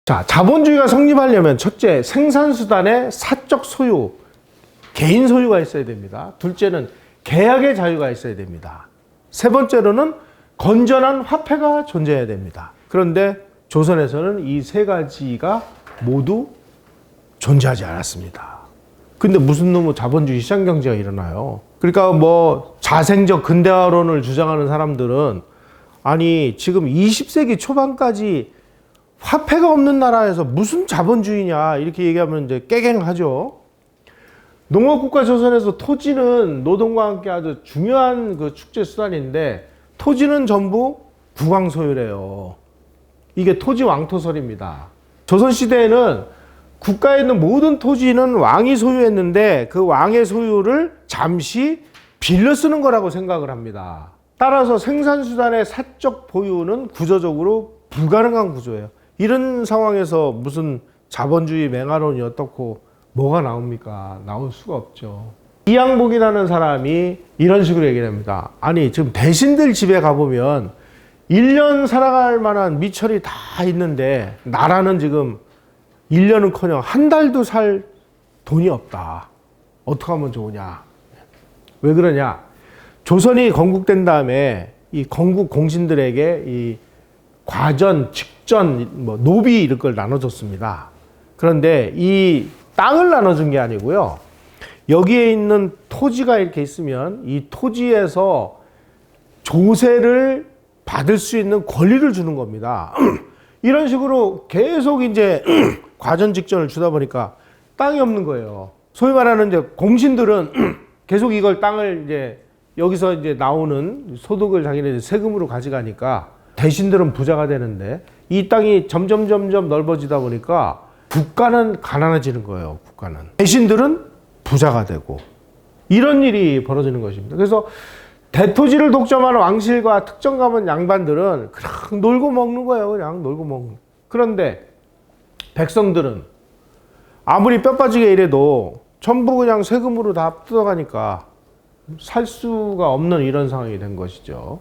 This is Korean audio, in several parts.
자, 자본주의가 성립하려면 첫째, 생산수단의 사적 소유, 개인 소유가 있어야 됩니다. 둘째는 계약의 자유가 있어야 됩니다. 세 번째로는 건전한 화폐가 존재해야 됩니다. 그런데 조선에서는 이 세 가지가 모두 존재하지 않았습니다. 근데 무슨 놈의 자본주의 시장경제가 일어나요. 그러니까 뭐 자생적 근대화론을 주장하는 사람들은 아니 지금 20세기 초반까지 화폐가 없는 나라에서 무슨 자본주의냐 이렇게 얘기하면 이제 깨갱하죠. 농업국가 조선에서 토지는 노동과 함께 아주 중요한 그 축제 수단인데 토지는 전부 국왕 소유래요. 이게 토지 왕토설입니다. 조선시대에는 국가에 있는 모든 토지는 왕이 소유했는데 그 왕의 소유를 잠시 빌려 쓰는 거라고 생각을 합니다. 따라서 생산수단의 사적 보유는 구조적으로 불가능한 구조예요. 이런 상황에서 무슨 자본주의 맹하론이 어떻고 뭐가 나옵니까? 나올 수가 없죠. 이양복이라는 사람이 이런 식으로 얘기를 합니다. 아니 지금 대신들 집에 가보면 1년 살아갈 만한 미철이 다 있는데 나라는 지금 1년은커녕 한 달도 살 돈이 없다. 어떻게 하면 좋으냐? 왜 그러냐? 조선이 건국된 다음에 이 건국 공신들에게 이 과전, 직전, 뭐 노비 이런 걸 나눠줬습니다. 그런데 이 땅을 나눠준 게 아니고요. 여기에 있는 토지가 이렇게 있으면 이 토지에서 조세를 받을 수 있는 권리를 주는 겁니다. 이런 식으로 계속 이제 과전 직전을 주다 보니까 땅이 없는 거예요. 소위 말하는 이제 공신들은 계속 이걸 땅을 이제 여기서 이제 나오는 소득을 자기네 세금으로 가져가니까 대신들은 부자가 되는데 이 땅이 점점 넓어지다 보니까 국가는 가난해지는 거예요. 국가는. 대신들은 부자가 되고 이런 일이 벌어지는 것입니다. 그래서 대토지를 독점하는 왕실과 특정 가문 양반들은 그냥 놀고 먹는 거예요. 그냥 놀고 먹는. 그런데 백성들은 아무리 뼈 빠지게 일해도 전부 그냥 세금으로 다 뜯어가니까 살 수가 없는 이런 상황이 된 것이죠.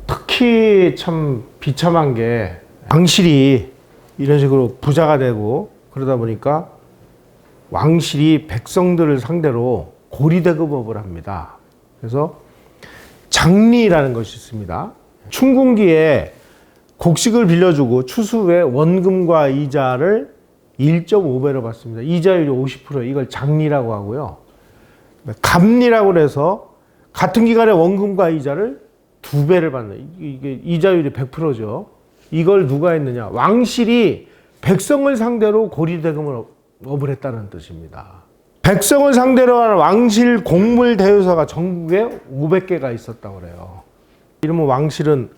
특히 참 비참한 게 왕실이 이런 식으로 부자가 되고 그러다 보니까 왕실이 백성들을 상대로 고리대금업을 합니다. 그래서 장리라는 것이 있습니다. 춘궁기에 곡식을 빌려주고 추수 후에 원금과 이자를 1.5배로 받습니다. 이자율이 50%, 이걸 장리라고 하고요. 갑리라고 해서 같은 기간에 원금과 이자를 2배를 받는, 이게 이자율이 100%죠. 이걸 누가 했느냐? 왕실이 백성을 상대로 고리대금업을 했다는 뜻입니다. 백성을 상대로 하는 왕실 곡물 대여사가 전국에 500개가 있었다고 그래요. 이러면 왕실은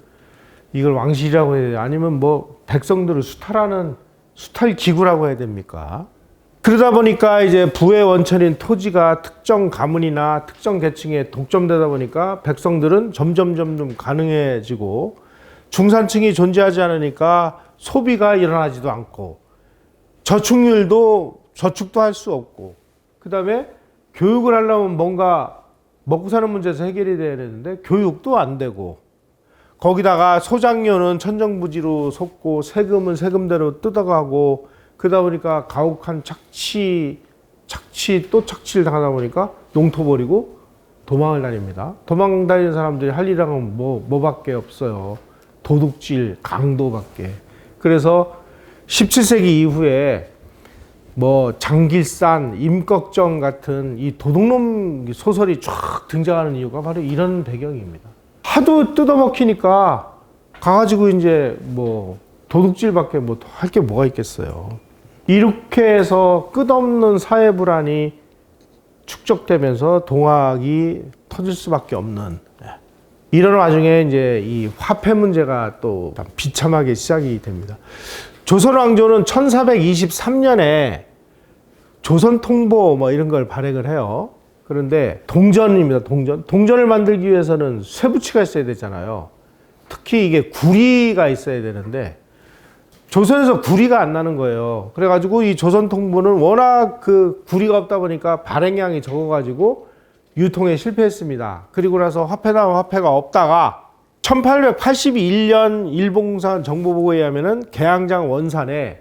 이걸 왕실이라고 해야 돼요? 아니면 뭐 백성들을 수탈하는 수탈 기구라고 해야 됩니까? 그러다 보니까 이제 부의 원천인 토지가 특정 가문이나 특정 계층에 독점되다 보니까 백성들은 점점 가능해지고 중산층이 존재하지 않으니까 소비가 일어나지도 않고 저축도 할 수 없고 그 다음에 교육을 하려면 뭔가 먹고 사는 문제에서 해결이 돼야 되는데 교육도 안 되고 거기다가 소장료는 천정부지로 솟고 세금은 세금대로 뜯어가고 그러다 보니까 가혹한 착취 또 착취를 당하다 보니까 농토 버리고 도망을 다닙니다. 도망 다니는 사람들이 할 일은 뭐밖에 없어요. 도둑질, 강도밖에. 그래서 17세기 이후에 뭐 장길산, 임꺽정 같은 이 도둑놈 소설이 쫙 등장하는 이유가 바로 이런 배경입니다. 하도 뜯어먹히니까 가가지고 이제 뭐 도둑질밖에 뭐 할 게 뭐가 있겠어요. 이렇게 해서 끝없는 사회 불안이 축적되면서 동학이 터질 수밖에 없는 이런 와중에 이제 이 화폐 문제가 또 비참하게 시작이 됩니다. 조선 왕조는 1423년에 조선통보 뭐 이런 걸 발행을 해요. 그런데 동전입니다. 동전을 만들기 위해서는 쇠붙이가 있어야 되잖아요. 특히 이게 구리가 있어야 되는데 조선에서 구리가 안 나는 거예요. 그래가지고 이 조선통보는 워낙 그 구리가 없다 보니까 발행량이 적어가지고 유통에 실패했습니다. 그리고 나서 화폐가 없다가 1881년 일봉산 정보보고에 의하면은 계양장 원산에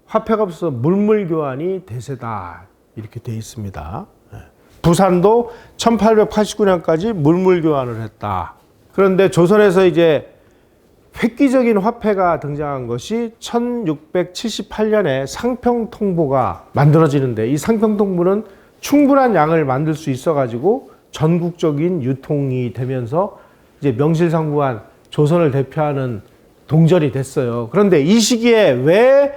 화폐가 없어서 물물 교환이 대세다. 이렇게 돼 있습니다. 부산도 1889년까지 물물 교환을 했다. 그런데 조선에서 이제 획기적인 화폐가 등장한 것이 1678년에 상평통보가 만들어지는데, 이 상평통보는 충분한 양을 만들 수 있어가지고 전국적인 유통이 되면서 이제 명실상부한 조선을 대표하는 동전이 됐어요. 그런데 이 시기에 왜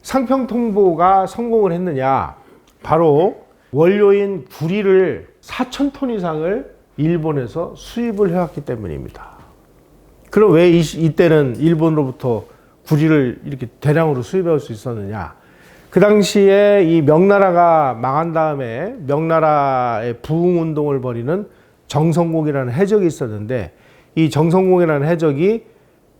상평통보가 성공을 했느냐? 바로 원료인 구리를 4,000톤 이상을 일본에서 수입을 해왔기 때문입니다. 그럼 왜 이때는 일본으로부터 구리를 이렇게 대량으로 수입할 수 있었느냐? 그 당시에 이 명나라가 망한 다음에 명나라의 부흥운동을 벌이는 정성공이라는 해적이 있었는데, 이 정성공이라는 해적이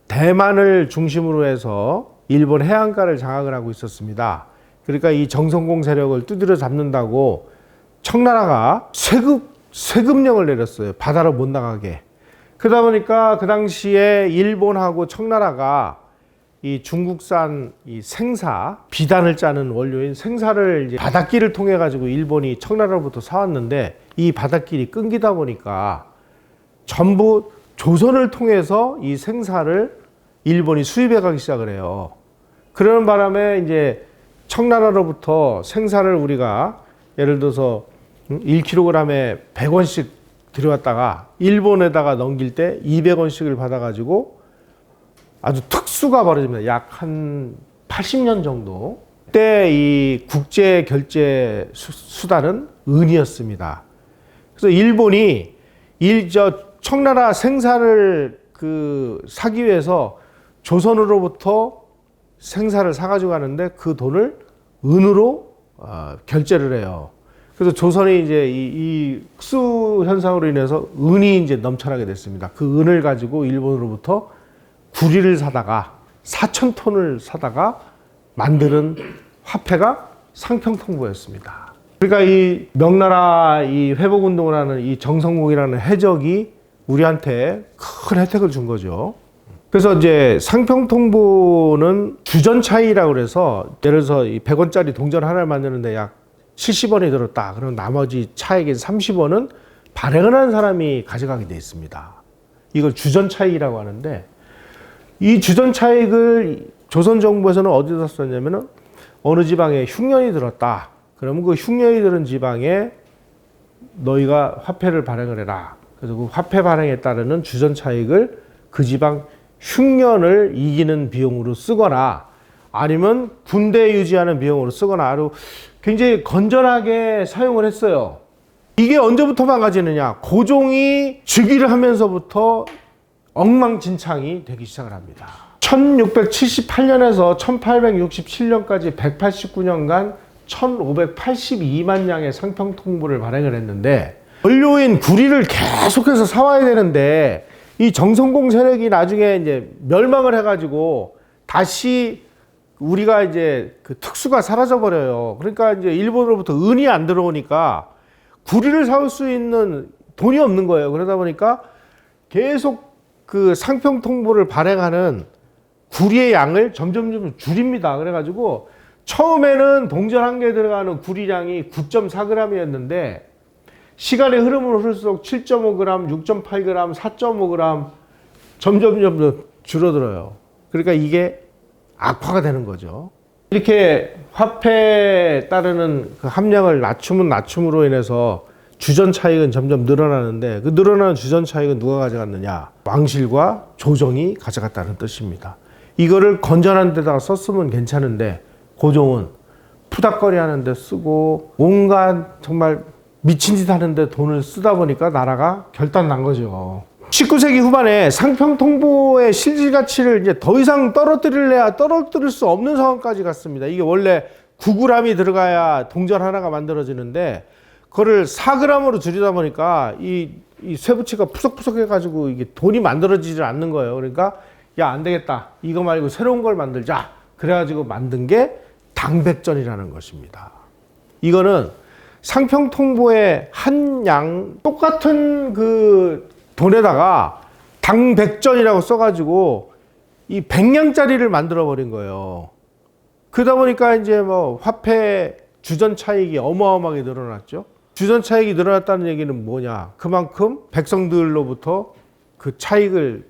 대만을 중심으로 해서 일본 해안가를 장악을 하고 있었습니다. 그러니까 이 정성공 세력을 두드려 잡는다고 청나라가 세금령을 내렸어요. 바다로 못 나가게. 그러다 보니까 그 당시에 일본하고 청나라가 이 중국산 이 생사, 비단을 짜는 원료인 생사를 이제 바닷길을 통해 가지고 일본이 청나라로부터 사왔는데, 이 바닷길이 끊기다 보니까 전부 조선을 통해서 이 생사를 일본이 수입해 가기 시작을 해요. 그러는 바람에 이제 청나라로부터 생사를 우리가 예를 들어서 1kg에 100원씩 들여왔다가 일본에다가 넘길 때 200원씩을 받아가지고 아주 특수가 벌어집니다. 약 한 80년 정도. 그때 이 국제 결제 수단은 은이었습니다. 그래서 일본이 청나라 생사를 사기 위해서 조선으로부터 생사를 사가지고 가는데 그 돈을 은으로 결제를 해요. 그래서 조선이 이제 이 흑수 현상으로 인해서 은이 이제 넘쳐나게 됐습니다. 그 은을 가지고 일본으로부터 구리를 사다가 4,000톤을 사다가 만드는 화폐가 상평통보였습니다. 그러니까 이 명나라 이 회복운동을 하는 이 정성공이라는 해적이 우리한테 큰 혜택을 준 거죠. 그래서 이제 상평통보는 주전 차이라고 그래서, 예를 들어서 이 100원짜리 동전 하나를 만드는데 약 70원이 들었다. 그럼 나머지 차액인 30원은 발행을 하는 사람이 가져가게 돼 있습니다. 이걸 주전 차익이라고 하는데, 이 주전 차익을 조선 정부에서는 어디다 썼냐면은 어느 지방에 흉년이 들었다. 그러면 그 흉년이 들은 지방에 너희가 화폐를 발행을 해라. 그래서 그 화폐 발행에 따르는 주전 차익을 그 지방 흉년을 이기는 비용으로 쓰거나 아니면 군대 유지하는 비용으로 쓰거나 아주 굉장히 건전하게 사용을 했어요. 이게 언제부터 망가지느냐? 고종이 즉위를 하면서부터 엉망진창이 되기 시작을 합니다. 1678년에서 1867년까지 189년간 1582만 양의 상평통보를 발행을 했는데, 원료인 구리를 계속해서 사와야 되는데 이 정성공 세력이 나중에 이제 멸망을 해가지고 다시 우리가 이제 그 특수가 사라져 버려요. 그러니까 이제 일본으로부터 은이 안 들어오니까 구리를 사올 수 있는 돈이 없는 거예요. 그러다 보니까 계속 그 상평통보를 발행하는 구리의 양을 점점 줄입니다. 그래가지고 처음에는 동전 한 개에 들어가는 구리량이 9.4g이었는데 시간의 흐름을 흐를수록 7.5g, 6.8g, 4.5g 점점 줄어들어요. 그러니까 이게 악화가 되는 거죠. 이렇게 화폐에 따르는 그 함량을 낮추면 낮춤으로 인해서 주전 차익은 점점 늘어나는데, 그 늘어나는 주전 차익은 누가 가져갔느냐? 왕실과 조정이 가져갔다는 뜻입니다. 이거를 건전한 데다가 썼으면 괜찮은데 고종은 푸닥거리 하는데 쓰고 온갖 정말 미친 짓 하는데 돈을 쓰다 보니까 나라가 결단 난 거죠. 19세기 후반에 상평통보의 실질 가치를 이제 더 이상 떨어뜨릴래야 떨어뜨릴 수 없는 상황까지 갔습니다. 이게 원래 9g이 들어가야 동전 하나가 만들어지는데 그거를 4g으로 줄이다 보니까 이 쇠붙이가 푸석푸석 해가지고 이게 돈이 만들어지질 않는 거예요. 그러니까 야, 안 되겠다. 이거 말고 새로운 걸 만들자. 그래가지고 만든 게 당백전이라는 것입니다. 이거는 상평통보의 한 양 똑같은 그 돈에다가 당백전이라고 써가지고 이 100냥짜리를 만들어 버린 거예요. 그러다 보니까 이제 뭐 화폐 주전 차익이 어마어마하게 늘어났죠. 주전 차익이 늘어났다는 얘기는 뭐냐? 그만큼 백성들로부터 그 차익을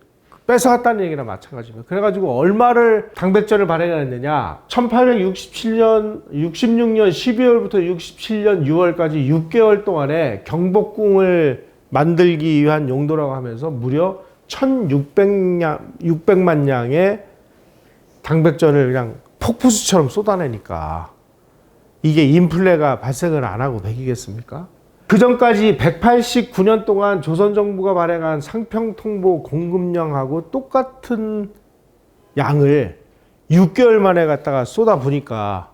뺏어갔다는 얘기나 마찬가지입니다. 그래가지고 얼마를 당백전을 발행했느냐? 1867년, 66년 12월부터 67년 6월까지 6개월 동안에 경복궁을 만들기 위한 용도라고 하면서 무려 1600만 량의 당백전을 그냥 폭포수처럼 쏟아내니까 이게 인플레가 발생을 안 하고 배기겠습니까? 그 전까지 189년 동안 조선정부가 발행한 상평통보 공급량하고 똑같은 양을 6개월 만에 갖다가 쏟아 부니까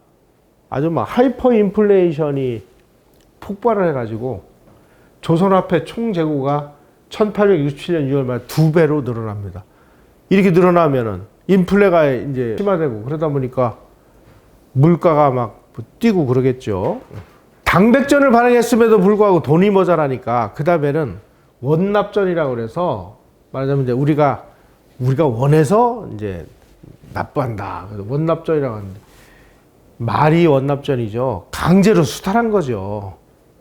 아주 막 하이퍼 인플레이션이 폭발을 해가지고 조선화폐 총재고가 1867년 6월 말 2배로 늘어납니다. 이렇게 늘어나면은 인플레가 이제 심화되고 그러다 보니까 물가가 막 뛰고 그러겠죠. 당백전을 발행했음에도 불구하고 돈이 모자라니까 그 다음에는 원납전이라고 그래서 말하자면 이제 우리가 원해서 이제 납부한다. 그래서 원납전이라고 하는데 말이 원납전이죠. 강제로 수탈한 거죠.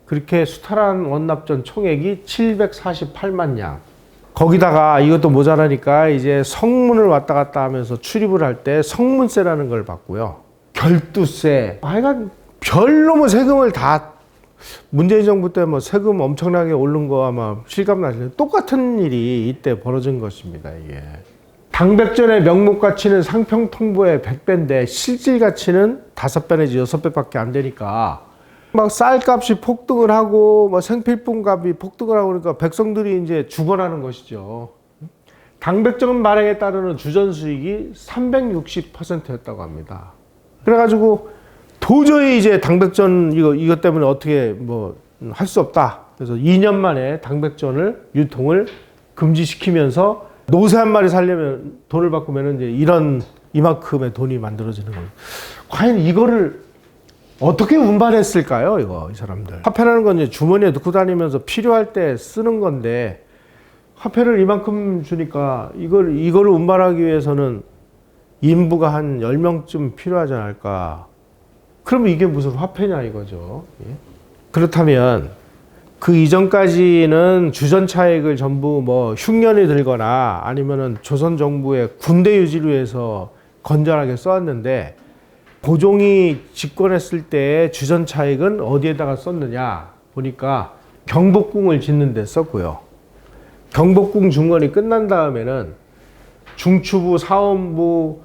그렇게 수탈한 원납전 총액이 748만 량. 거기다가 이것도 모자라니까 이제 성문을 왔다 갔다 하면서 출입을 할 때 성문세라는 걸 받고요. 결두세. 하여간 별로 세금을 다 문재인 정부 때 세금 엄청나게 오른 거 아마 실감 나시는 똑같은 일이 이때 벌어진 것입니다. 이게 당백전의 명목 가치는 상평통보의 100배인데 실질 가치는 5배 내지 6배밖에 안 되니까 막 쌀값이 폭등을 하고 생필품 값이 폭등을 하고 그러니까 백성들이 이제 죽어나는 것이죠. 당백전 발행에 따르는 주전 수익이 360%였다고 합니다. 그래가지고 도저히 이제 당백전 이것 때문에 어떻게 할 수 없다. 그래서 2년 만에 당백전을 유통을 금지시키면서 노새 한 마리 살려면 돈을 바꾸면 이제 이만큼의 돈이 만들어지는 거예요. 과연 이거를 어떻게 운반했을까요? 이 사람들. 화폐라는 건 이제 주머니에 넣고 다니면서 필요할 때 쓰는 건데 화폐를 이만큼 주니까 이거를 운반하기 위해서는 인부가 한 10명쯤 필요하지 않을까. 그러면 이게 무슨 화폐냐 이거죠. 예? 그렇다면 그 이전까지는 주전 차익을 전부 흉년이 들거나 아니면은 조선 정부의 군대 유지를 위해서 건전하게 써왔는데 고종이 집권했을 때 주전 차익은 어디에다가 썼느냐 보니까 경복궁을 짓는 데 썼고요. 경복궁 중건이 끝난 다음에는 중추부, 사원부,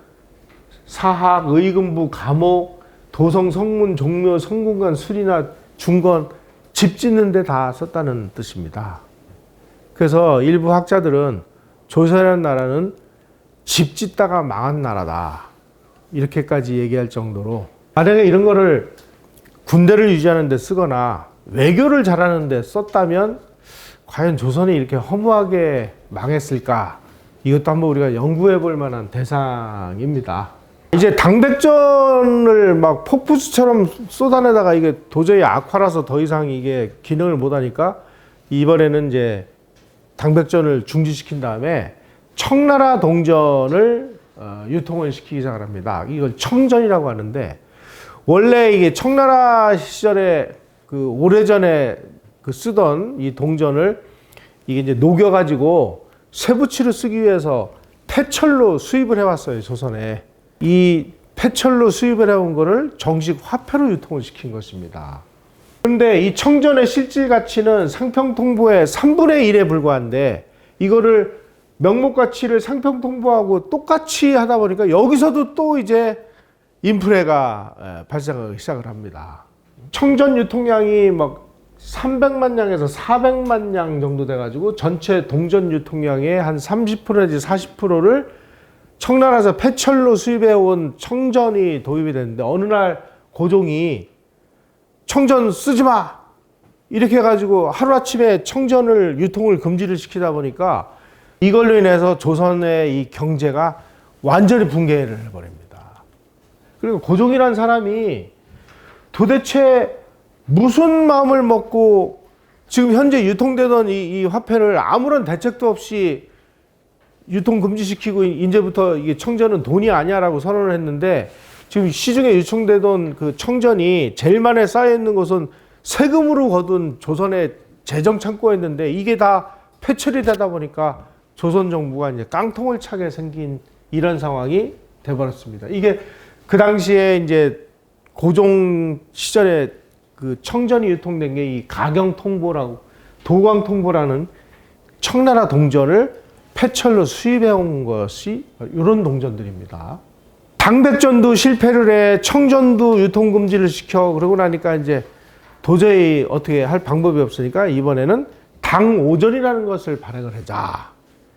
사학, 의금부, 감옥, 도성, 성문, 종묘, 성군관, 수리나 중건 집 짓는 데 다 썼다는 뜻입니다. 그래서 일부 학자들은 조선이라는 나라는 집 짓다가 망한 나라다. 이렇게까지 얘기할 정도로 만약에 이런 거를 군대를 유지하는 데 쓰거나 외교를 잘하는 데 썼다면 과연 조선이 이렇게 허무하게 망했을까? 이것도 한번 우리가 연구해 볼 만한 대상입니다. 이제 당백전을 막 폭포수처럼 쏟아내다가 이게 도저히 악화라서 더 이상 이게 기능을 못 하니까 이번에는 이제 당백전을 중지시킨 다음에 청나라 동전을 유통을 시키기 시작을 합니다. 이걸 청전이라고 하는데 원래 이게 청나라 시절에 그 오래전에 쓰던 이 동전을 이게 이제 녹여가지고 쇠붙이로 쓰기 위해서 폐철로 수입을 해왔어요, 조선에. 이 폐철로 수입을 해온 거를 정식 화폐로 유통을 시킨 것입니다. 그런데 이 청전의 실질 가치는 상평통보의 3분의 1에 불과한데 이거를 명목 가치를 상평통보하고 똑같이 하다 보니까 여기서도 또 이제 인플레가 발생하기 시작을 합니다. 청전 유통량이 막 300만 량에서 400만 량 정도 돼가지고 전체 동전 유통량의 한 30% 내지 40%를 청나라에서 폐철로 수입해온 청전이 도입이 됐는데 어느 날 고종이 청전 쓰지 마! 이렇게 해가지고 하루아침에 청전을 유통을 금지를 시키다 보니까 이걸로 인해서 조선의 이 경제가 완전히 붕괴를 해버립니다. 그리고 고종이라는 사람이 도대체 무슨 마음을 먹고 지금 현재 유통되던 이 화폐를 아무런 대책도 없이 유통 금지시키고 이제부터 이게 청전은 돈이 아니야라고 선언을 했는데 지금 시중에 유통되던 그 청전이 제일 많이 쌓여 있는 것은 세금으로 거둔 조선의 재정 창고였는데 이게 다 폐출이 되다 보니까 조선 정부가 이제 깡통을 차게 생긴 이런 상황이 돼버렸습니다. 이게 그 당시에 이제 고종 시절에 그 청전이 유통된 게 이 가경통보라고 도광통보라는 청나라 동전을 폐철로 수입해온 것이 이런 동전들입니다. 당백전도 실패를 해 청전도 유통금지를 시켜 그러고 나니까 이제 도저히 어떻게 할 방법이 없으니까 이번에는 당오전이라는 것을 발행을 하자.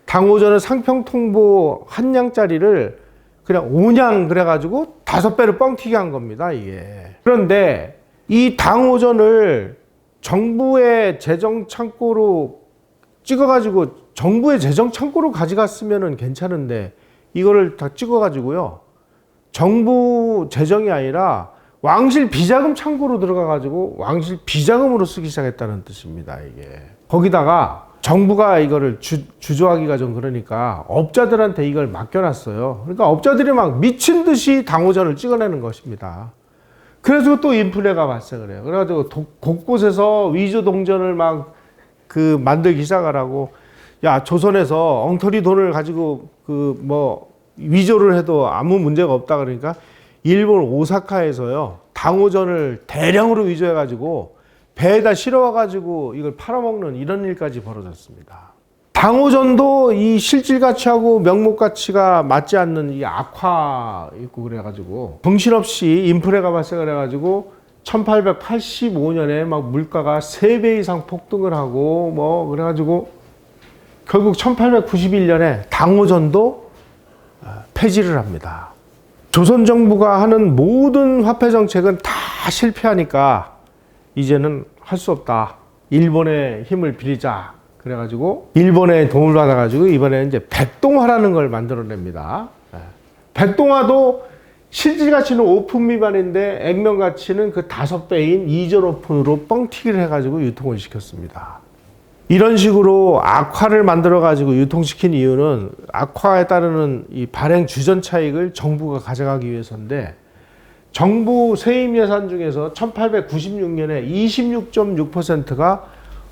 당오전은 상평통보 한 냥짜리를 그냥 5냥 그래가지고 5배를 뻥튀기 한 겁니다, 이게. 그런데 이 당오전을 정부의 재정 창고로 찍어가지고 정부의 재정 창고로 가져갔으면 괜찮은데 이거를 다 찍어가지고요. 정부 재정이 아니라 왕실 비자금 창고로 들어가가지고 왕실 비자금으로 쓰기 시작했다는 뜻입니다, 이게. 거기다가 정부가 이거를 주저하기가 좀 그러니까 업자들한테 이걸 맡겨놨어요. 그러니까 업자들이 막 미친 듯이 당오전을 찍어내는 것입니다. 그래서 또 인플레가 발생을 해요. 그래가지고 곳곳에서 위조 동전을 막 그 만들기 시작을 하고, 야, 조선에서 엉터리 돈을 가지고 그 뭐 위조를 해도 아무 문제가 없다 그러니까 일본 오사카에서요, 당오전을 대량으로 위조해가지고 배에다 실어와가지고 이걸 팔아먹는 이런 일까지 벌어졌습니다. 당오전도 이 실질 가치하고 명목 가치가 맞지 않는 이 악화 있고 그래가지고 정신없이 인플레가 발생을 해가지고 1885년에 막 물가가 3배 이상 폭등을 하고 뭐 그래가지고 결국 1891년에 당오전도 폐지를 합니다. 조선 정부가 하는 모든 화폐 정책은 다 실패하니까 이제는 할 수 없다. 일본의 힘을 빌리자. 그래가지고 일본의 도움을 받아가지고 이번에 이제 백동화라는 걸 만들어냅니다. 백동화도 실질 가치는 5푼 미만인데 액면 가치는 그 5배인 2.5푼으로 뻥튀기를 해가지고 유통을 시켰습니다. 이런 식으로 악화를 만들어가지고 유통시킨 이유는 악화에 따르는 이 발행 주전 차익을 정부가 가져가기 위해서인데, 정부 세입 예산 중에서 1896년에 26.6%가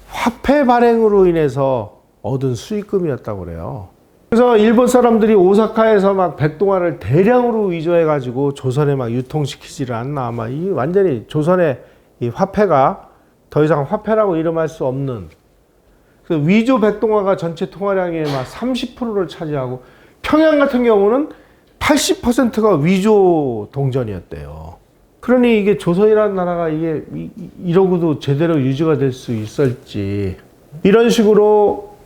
화폐 발행으로 인해서 얻은 수익금이었다고 그래요. 그래서 일본 사람들이 오사카에서 막 백동화를 대량으로 위조해가지고 조선에 막 유통시키지를 않나. 아마 이 완전히 조선의 이 화폐가 더 이상 화폐라고 이름할 수 없는, 그 위조 백동화가 전체 통화량의 막 30%를 차지하고, 평양 같은 경우는 80%가 위조 동전이었대요. 그러니 이게 조선이라는 나라가 이게 이러고도 제대로 유지가 될 수 있을지. 이런 식으로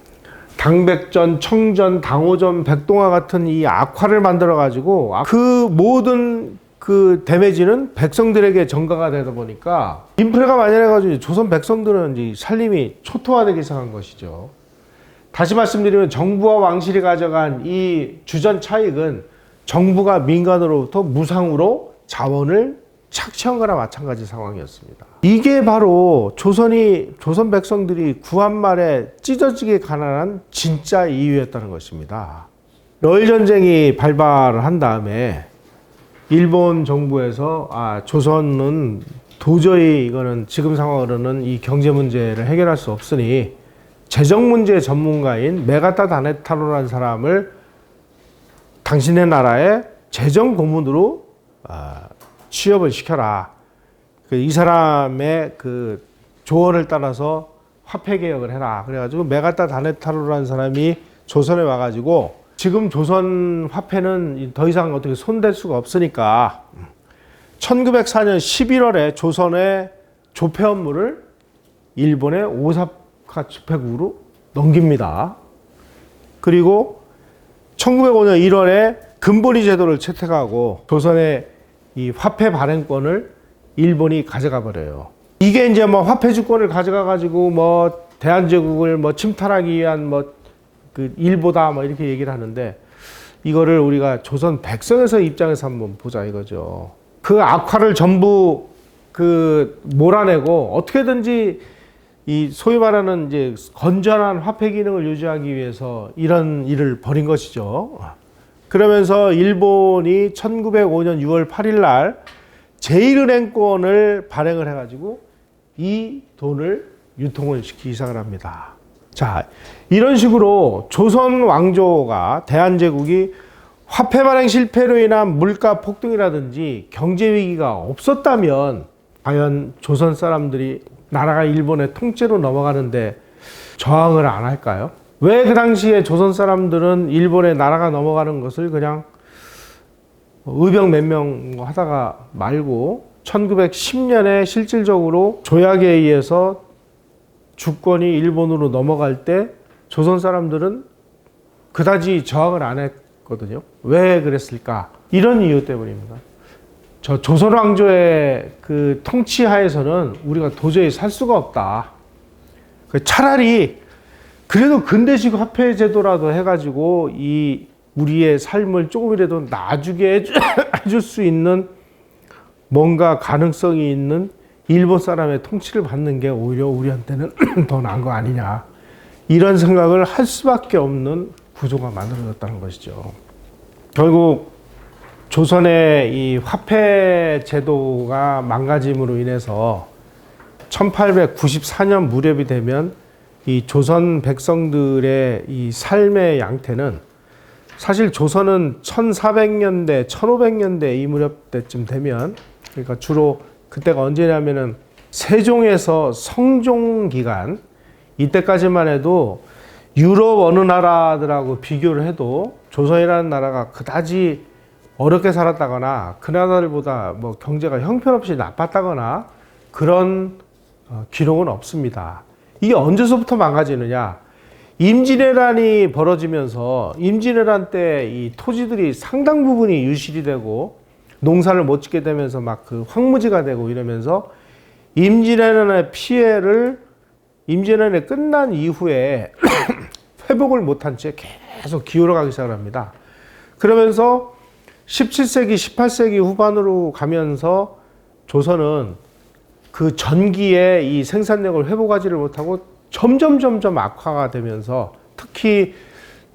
당백전, 청전, 당오전, 백동화 같은 이 악화를 만들어 가지고 그 모든 그 데미지는 백성들에게 전가가 되다 보니까 인플레가 만연해가지고 조선 백성들은 이제 살림이 초토화되기 시작한 것이죠. 다시 말씀드리면 정부와 왕실이 가져간 이 주전 차익은 정부가 민간으로부터 무상으로 자원을 착취한 거나 마찬가지 상황이었습니다. 이게 바로 조선 백성들이 구한말에 찢어지게 가난한 진짜 이유였다는 것입니다. 러일 전쟁이 발발을 한 다음에 일본 정부에서 조선은 도저히 이거는 지금 상황으로는 이 경제 문제를 해결할 수 없으니 재정 문제 전문가인 메가타 다네타로라는 사람을 당신의 나라의 재정 고문으로 취업을 시켜라. 이 사람의 그 조언을 따라서 화폐 개혁을 해라. 그래가지고 메가타 다네타로라는 사람이 조선에 와가지고 지금 조선 화폐는 더 이상 어떻게 손댈 수가 없으니까 1904년 11월에 조선의 조폐 업무를 일본의 오사카 집회국으로 넘깁니다. 그리고 1905년 1월에 금보리 제도를 채택하고 조선의 이 화폐 발행권을 일본이 가져가 버려요. 이게 이제 뭐 화폐 주권을 가져가 가지고 뭐 대한제국을 뭐 침탈하기 위한 뭐 그 일보다 뭐 이렇게 얘기를 하는데, 이거를 우리가 조선 백성에서 입장에서 한번 보자 이거죠. 그 악화를 전부 그 몰아내고 어떻게든지 이 소위 말하는 이제 건전한 화폐 기능을 유지하기 위해서 이런 일을 벌인 것이죠. 그러면서 일본이 1905년 6월 8일 날 제1은행권을 발행을 해가지고 이 돈을 유통을 시키기 시작을 합니다. 자, 이런 식으로 조선 왕조가 대한제국이 화폐 발행 실패로 인한 물가 폭등이라든지 경제 위기가 없었다면 과연 조선 사람들이 나라가 일본의 통째로 넘어가는데 저항을 안 할까요? 왜 그 당시에 조선 사람들은 일본의 나라가 넘어가는 것을 그냥 의병 몇 명 하다가 말고 1910년에 실질적으로 조약에 의해서 주권이 일본으로 넘어갈 때 조선 사람들은 그다지 저항을 안 했거든요. 왜 그랬을까? 이런 이유 때문입니다. 저 조선 왕조의 그 통치하에서는 우리가 도저히 살 수가 없다. 차라리 그래도 근대식 화폐 제도라도 해가지고 이 우리의 삶을 조금이라도 나아지게 해줄 수 있는 뭔가 가능성이 있는 일본 사람의 통치를 받는 게 오히려 우리한테는 더 나은 거 아니냐. 이런 생각을 할 수밖에 없는 구조가 만들어졌다는 것이죠. 결국 조선의 이 화폐 제도가 망가짐으로 인해서 1894년 무렵이 되면 이 조선 백성들의 이 삶의 양태는 사실 조선은 1400년대, 1500년대 이 무렵 때쯤 되면 그러니까 주로 그때가 언제냐면은 세종에서 성종 기간 이때까지만 해도 유럽 어느 나라들하고 비교를 해도 조선이라는 나라가 그다지 어렵게 살았다거나 그 나라들보다 뭐 경제가 형편없이 나빴다거나 그런 기록은 없습니다. 이게 언제서부터 망가지느냐? 임진왜란이 벌어지면서 임진왜란 때 이 토지들이 상당 부분이 유실이 되고 농사를 못 짓게 되면서 막 그 황무지가 되고 이러면서 임진왜란의 피해를 임진왜란이 끝난 이후에 회복을 못한 채 계속 기울어가기 시작을 합니다. 그러면서 17세기, 18세기 후반으로 가면서 조선은 그 전기에 이 생산력을 회복하지를 못하고 점점 악화가 되면서 특히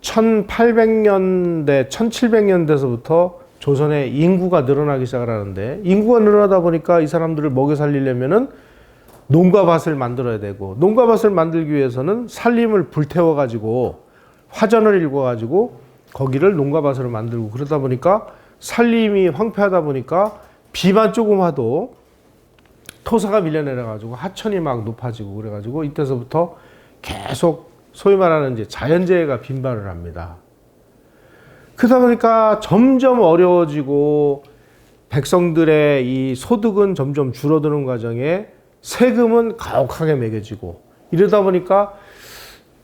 1800년대, 1700년대서부터 조선의 인구가 늘어나기 시작을 하는데 인구가 늘어나다 보니까 이 사람들을 먹여 살리려면은 농가 밭을 만들어야 되고 농가 밭을 만들기 위해서는 산림을 불태워 가지고 화전을 일궈 가지고 거기를 농가 밭으로 만들고 그러다 보니까 산림이 황폐하다 보니까 비만 조금 와도 토사가 밀려내려 가지고 하천이 막 높아지고 그래 가지고 이때서부터 계속 소위 말하는 이제 자연재해가 빈발을 합니다. 그러다 보니까 점점 어려워지고 백성들의 이 소득은 점점 줄어드는 과정에 세금은 가혹하게 매겨지고 이러다 보니까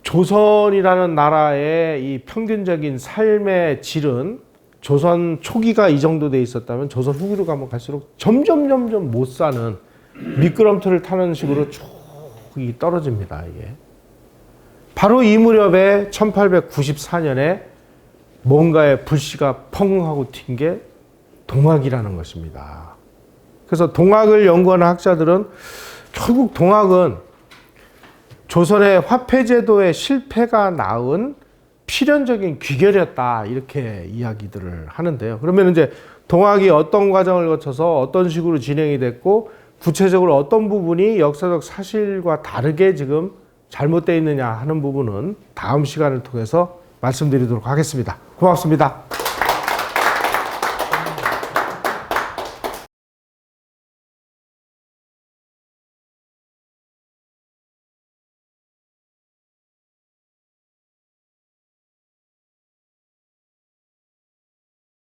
조선이라는 나라의 이 평균적인 삶의 질은 조선 초기가 이 정도 돼 있었다면 조선 후기로 가면 갈수록 점점 못 사는 미끄럼틀을 타는 식으로 쭉 떨어집니다. 이게 바로 이 무렵에 1894년에 뭔가의 불씨가 펑 하고 튄 게 동학이라는 것입니다. 그래서 동학을 연구하는 학자들은 결국 동학은 조선의 화폐제도의 실패가 낳은 필연적인 귀결이었다 이렇게 이야기들을 하는데요. 그러면 이제 동학이 어떤 과정을 거쳐서 어떤 식으로 진행이 됐고 구체적으로 어떤 부분이 역사적 사실과 다르게 지금 잘못되어 있느냐 하는 부분은 다음 시간을 통해서 말씀드리도록 하겠습니다. 고맙습니다.